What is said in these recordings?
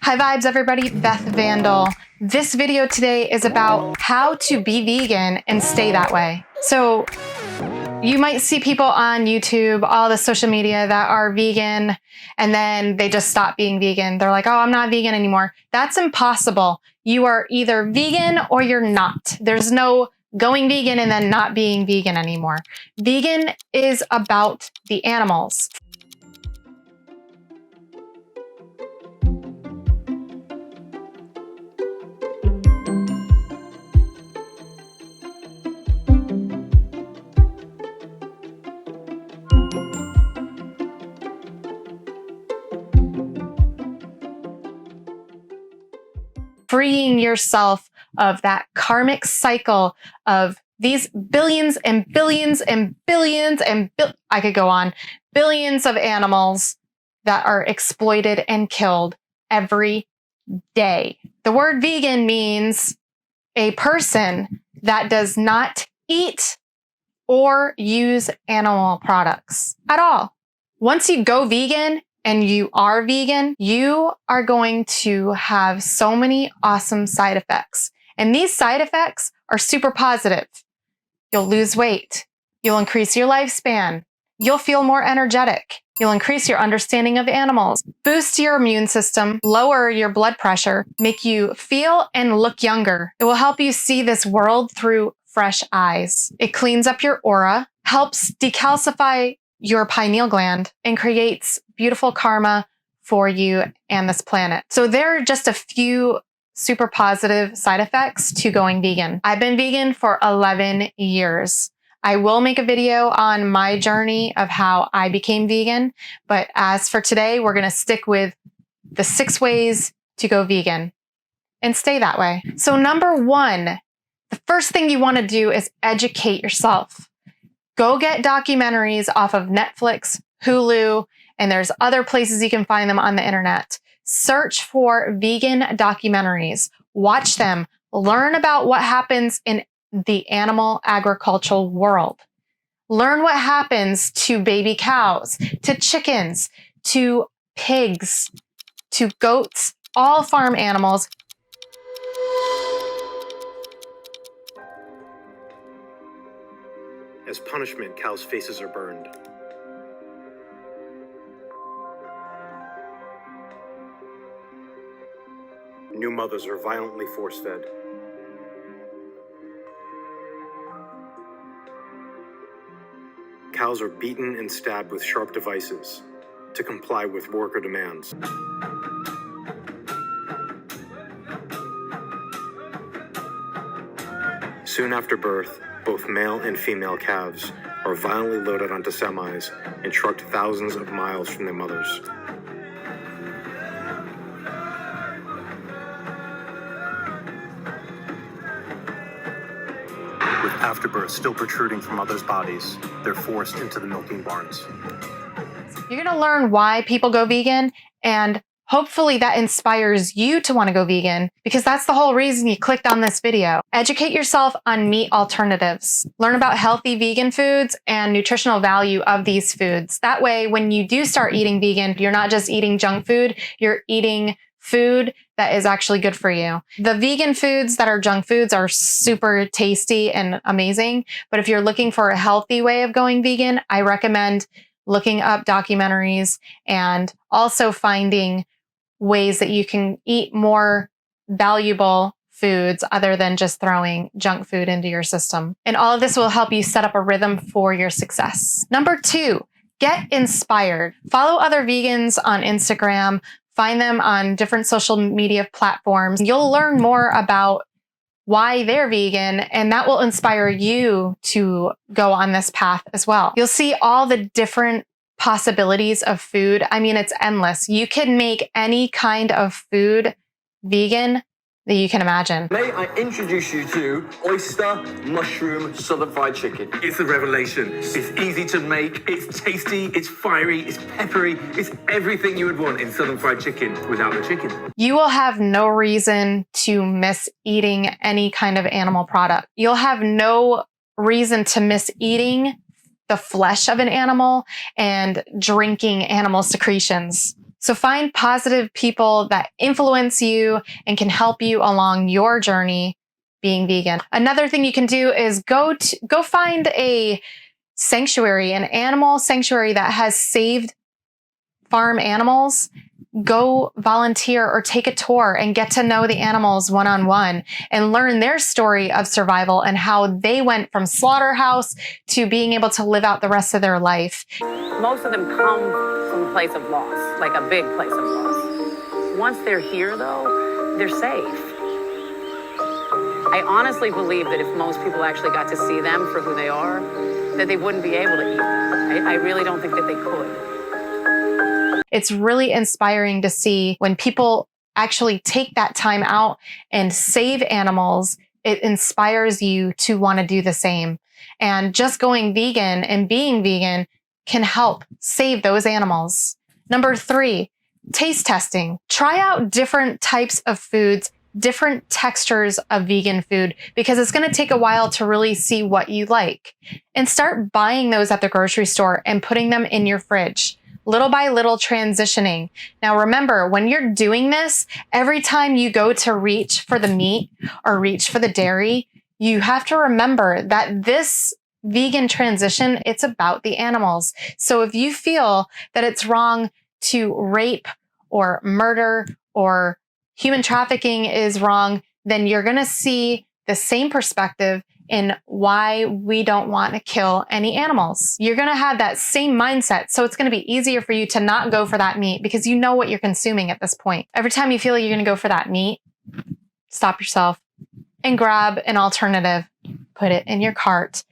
Hi vibes everybody, Beth Vandal. This video today is about how to be vegan and stay that way. So you might see people on YouTube, all the social media that are vegan, and then they just stop being vegan. They're like, oh, I'm not vegan anymore. That's impossible. You are either vegan or you're not. There's no going vegan and then not being vegan anymore. Vegan is about the animals. Freeing yourself of that karmic cycle of these billions and billions and billions and I could go on, billions of animals that are exploited and killed every day. The word vegan means a person that does not eat or use animal products at all. Once you go vegan, and you are vegan, you are going to have so many awesome side effects. And these side effects are super positive. You'll lose weight. You'll increase your lifespan. You'll feel more energetic. You'll increase your understanding of animals, boost your immune system, lower your blood pressure, make you feel and look younger. It will help you see this world through fresh eyes. It cleans up your aura, helps decalcify your pineal gland, and creates beautiful karma for you and this planet. So there are just a few super positive side effects to going vegan. I've been vegan for 11 years. I will make a video on my journey of how I became vegan, but as for today, we're going to stick with the 6 ways to go vegan and stay that way. So number 1, the first thing you want to do is educate yourself. Go get documentaries off of Netflix, Hulu, and there's other places you can find them on the internet. Search for vegan documentaries. Watch them. Learn about what happens in the animal agricultural world. Learn what happens to baby cows, to chickens, to pigs, to goats, all farm animals. As punishment, cows' faces are burned. New mothers are violently force-fed. Cows are beaten and stabbed with sharp devices to comply with worker demands. Soon after birth, both male and female calves are violently loaded onto semis and trucked thousands of miles from their mothers. With afterbirth still protruding from mothers' bodies, they're forced into the milking barns. You're going to learn why people go vegan, and hopefully that inspires you to want to go vegan, because that's the whole reason you clicked on this video. Educate yourself on meat alternatives. Learn about healthy vegan foods and nutritional value of these foods. That way, when you do start eating vegan, you're not just eating junk food, you're eating food that is actually good for you. The vegan foods that are junk foods are super tasty and amazing, but if you're looking for a healthy way of going vegan, I recommend looking up documentaries and also finding ways that you can eat more valuable foods other than just throwing junk food into your system. And all of this will help you set up a rhythm for your success. Number 2, get inspired. Follow other vegans on Instagram. Find them on different social media platforms. You'll learn more about why they're vegan, and that will inspire you to go on this path as well. You'll see all the different possibilities of food. I mean, it's endless. You can make any kind of food vegan that you can imagine. May I introduce you to oyster, mushroom, southern fried chicken. It's a revelation. It's easy to make, it's tasty, it's fiery, it's peppery, it's everything you would want in southern fried chicken without the chicken. You will have no reason to miss eating any kind of animal product. You'll have no reason to miss eating the flesh of an animal and drinking animal secretions. So find positive people that influence you and can help you along your journey being vegan. Another thing you can do is go find a sanctuary, an animal sanctuary that has saved farm animals. Go volunteer or take a tour and get to know the animals one-on-one and learn their story of survival and how they went from slaughterhouse to being able to live out the rest of their life. Most of them come from a place of loss, like a big place of loss. Once they're here, though, they're safe. I honestly believe that if most people actually got to see them for who they are, that they wouldn't be able to eat them. I really don't think that they could. It's really inspiring to see when people actually take that time out and save animals. It inspires you to want to do the same. And just going vegan and being vegan can help save those animals. Number 3, taste testing. Try out different types of foods, different textures of vegan food, because it's going to take a while to really see what you like. And start buying those at the grocery store and putting them in your fridge. Little by little transitioning. Now remember, when you're doing this, every time you go to reach for the meat or reach for the dairy, you have to remember that this vegan transition, it's about the animals. So if you feel that it's wrong to rape or murder or human trafficking is wrong, then you're going to see the same perspective in why we don't want to kill any animals. You're going to have that same mindset. So it's going to be easier for you to not go for that meat because you know what you're consuming at this point. Every time you feel like you're going to go for that meat, stop yourself and grab an alternative, put it in your cart,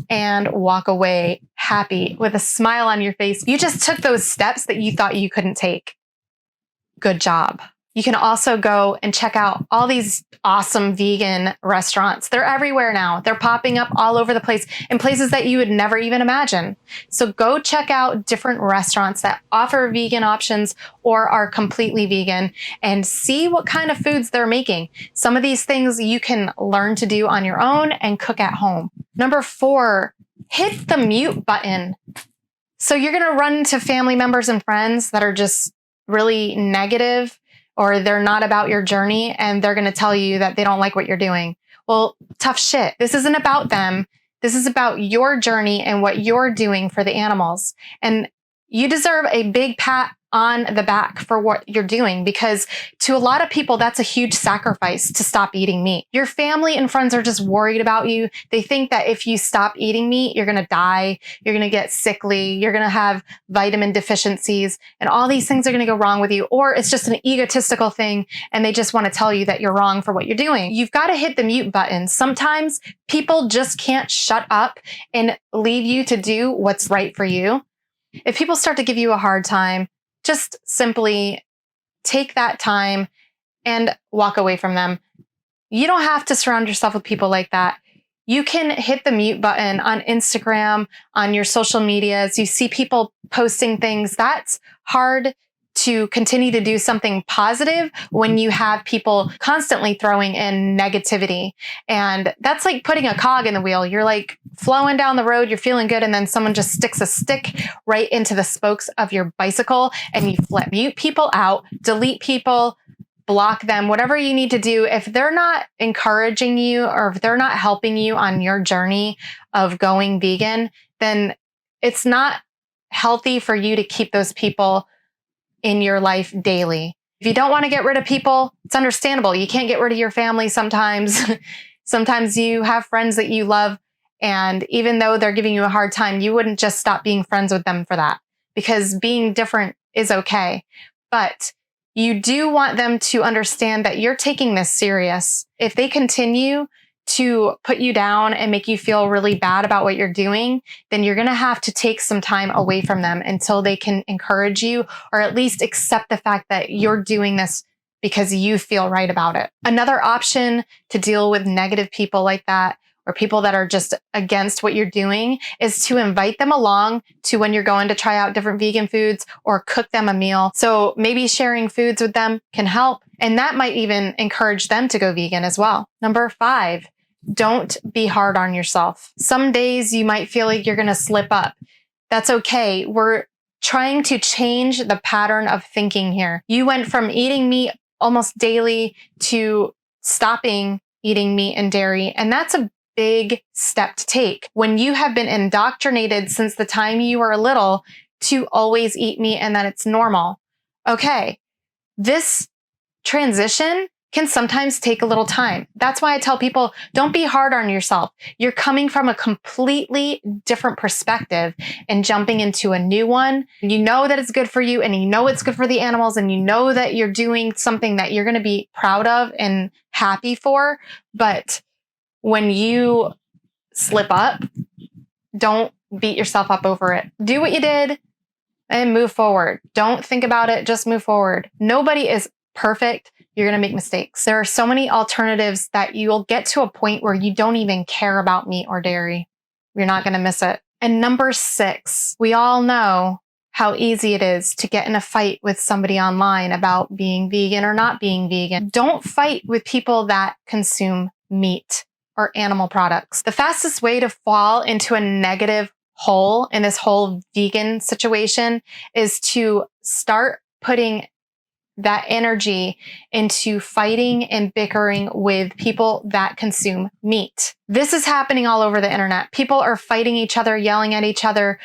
and walk away happy with a smile on your face. You just took those steps that you thought you couldn't take. Good job. You can also go and check out all these awesome vegan restaurants. They're everywhere now. They're popping up all over the place in places that you would never even imagine. So go check out different restaurants that offer vegan options or are completely vegan and see what kind of foods they're making. Some of these things you can learn to do on your own and cook at home. Number 4, hit the mute button. So you're going to run into family members and friends that are just really negative, or they're not about your journey and they're going to tell you that they don't like what you're doing. Well, tough shit. This isn't about them. This is about your journey and what you're doing for the animals. And you deserve a big pat on the back for what you're doing, because to a lot of people, that's a huge sacrifice to stop eating meat. Your family and friends are just worried about you. They think that if you stop eating meat, you're going to die, you're going to get sickly, you're going to have vitamin deficiencies, and all these things are going to go wrong with you. Or it's just an egotistical thing and they just want to tell you that you're wrong for what you're doing. You've got to hit the mute button. Sometimes people just can't shut up and leave you to do what's right for you. If people start to give you a hard time, just simply take that time and walk away from them. You don't have to surround yourself with people like that. You can hit the mute button on Instagram, on your social medias. You see people posting things. That's hard to continue to do something positive when you have people constantly throwing in negativity. And that's like putting a cog in the wheel. You're like flowing down the road, you're feeling good, and then someone just sticks a stick right into the spokes of your bicycle and you flip. Mute people out, delete people, block them, whatever you need to do. If they're not encouraging you or if they're not helping you on your journey of going vegan, then it's not healthy for you to keep those people in your life daily. If you don't want to get rid of people, it's understandable. You can't get rid of your family sometimes. Sometimes you have friends that you love, and even though they're giving you a hard time, you wouldn't just stop being friends with them for that, because being different is okay. But you do want them to understand that you're taking this serious. If they continue to put you down and make you feel really bad about what you're doing, then you're going to have to take some time away from them until they can encourage you, or at least accept the fact that you're doing this because you feel right about it. Another option to deal with negative people like that, or people that are just against what you're doing, is to invite them along to when you're going to try out different vegan foods or cook them a meal. So maybe sharing foods with them can help. And that might even encourage them to go vegan as well. Number 5, don't be hard on yourself. Some days you might feel like you're going to slip up. That's okay. We're trying to change the pattern of thinking here. You went from eating meat almost daily to stopping eating meat and dairy. And that's a big step to take when you have been indoctrinated since the time you were little to always eat meat and that it's normal. Okay, this transition can sometimes take a little time. That's why I tell people, don't be hard on yourself. You're coming from a completely different perspective and jumping into a new one. You know that it's good for you and you know it's good for the animals and you know that you're doing something that you're going to be proud of and happy for. But when you slip up, don't beat yourself up over it. Do what you did and move forward. Don't think about it. Just move forward. Nobody is perfect. You're going to make mistakes. There are so many alternatives that you'll get to a point where you don't even care about meat or dairy. You're not going to miss it. And number 6, we all know how easy it is to get in a fight with somebody online about being vegan or not being vegan. Don't fight with people that consume meat or animal products. The fastest way to fall into a negative hole in this whole vegan situation is to start putting that energy into fighting and bickering with people that consume meat. This is happening all over the internet. People are fighting each other, yelling at each other.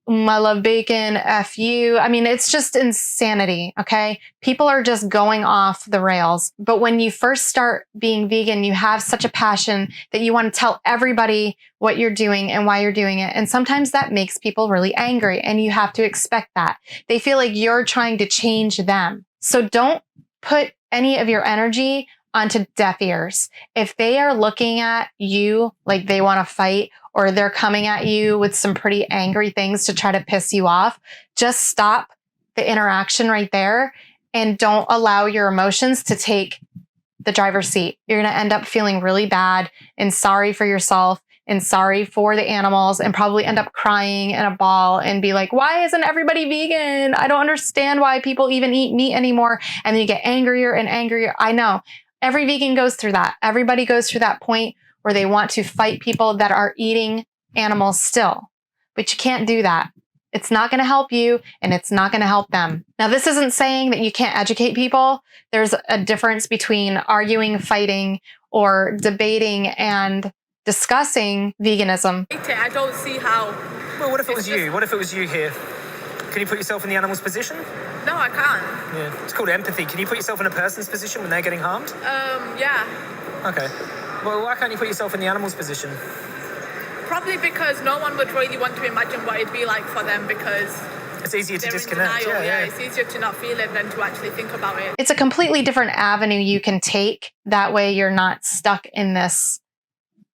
I love bacon, F you. I mean, it's just insanity, okay? People are just going off the rails. But when you first start being vegan, you have such a passion that you want to tell everybody what you're doing and why you're doing it. And sometimes that makes people really angry, and you have to expect that. They feel like you're trying to change them. So don't put any of your energy onto deaf ears. If they are looking at you like they want to fight, or they're coming at you with some pretty angry things to try to piss you off, just stop the interaction right there and don't allow your emotions to take the driver's seat. You're going to end up feeling really bad and sorry for yourself and sorry for the animals and probably end up crying in a ball and be like, why isn't everybody vegan? I don't understand why people even eat meat anymore. And then you get angrier and angrier. I know every vegan goes through that. Everybody goes through that point where they want to fight people that are eating animals still, but you can't do that. It's not going to help you and it's not going to help them. Now, this isn't saying that you can't educate people. There's a difference between arguing, fighting, or debating and discussing veganism. I don't see how. Well, what if it was you? What if it was you here? Can you put yourself in the animal's position? No, I can't. Yeah, it's called empathy. Can you put yourself in a person's position when they're getting harmed? Yeah. Okay. Well, why can't you put yourself in the animal's position? Probably because no one would really want to imagine what it'd be like for them, because it's easier to they're disconnect. in denial. Yeah, it's easier to not feel it than to actually think about it. It's a completely different avenue you can take. That way you're not stuck in this,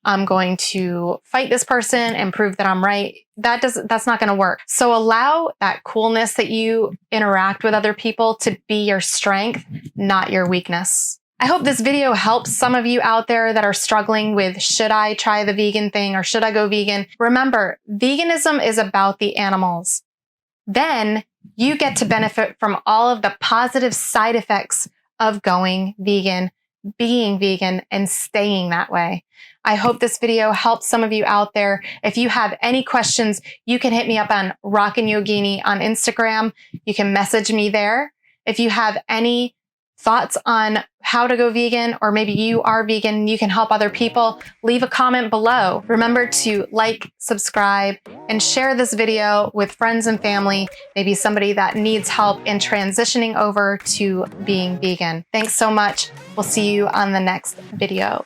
I'm going to fight this person and prove that I'm right. That's not going to work. So allow that coolness that you interact with other people to be your strength, not your weakness. I hope this video helps some of you out there that are struggling with, should I try the vegan thing or should I go vegan? Remember, veganism is about the animals. Then you get to benefit from all of the positive side effects of going vegan, being vegan, and staying that way. I hope this video helps some of you out there. If you have any questions, you can hit me up on Rockin' Yogini on Instagram. You can message me there. If you have any thoughts on how to go vegan, or maybe you are vegan, you can help other people, leave a comment below. Remember to like, subscribe, and share this video with friends and family, maybe somebody that needs help in transitioning over to being vegan. Thanks so much. We'll see you on the next video.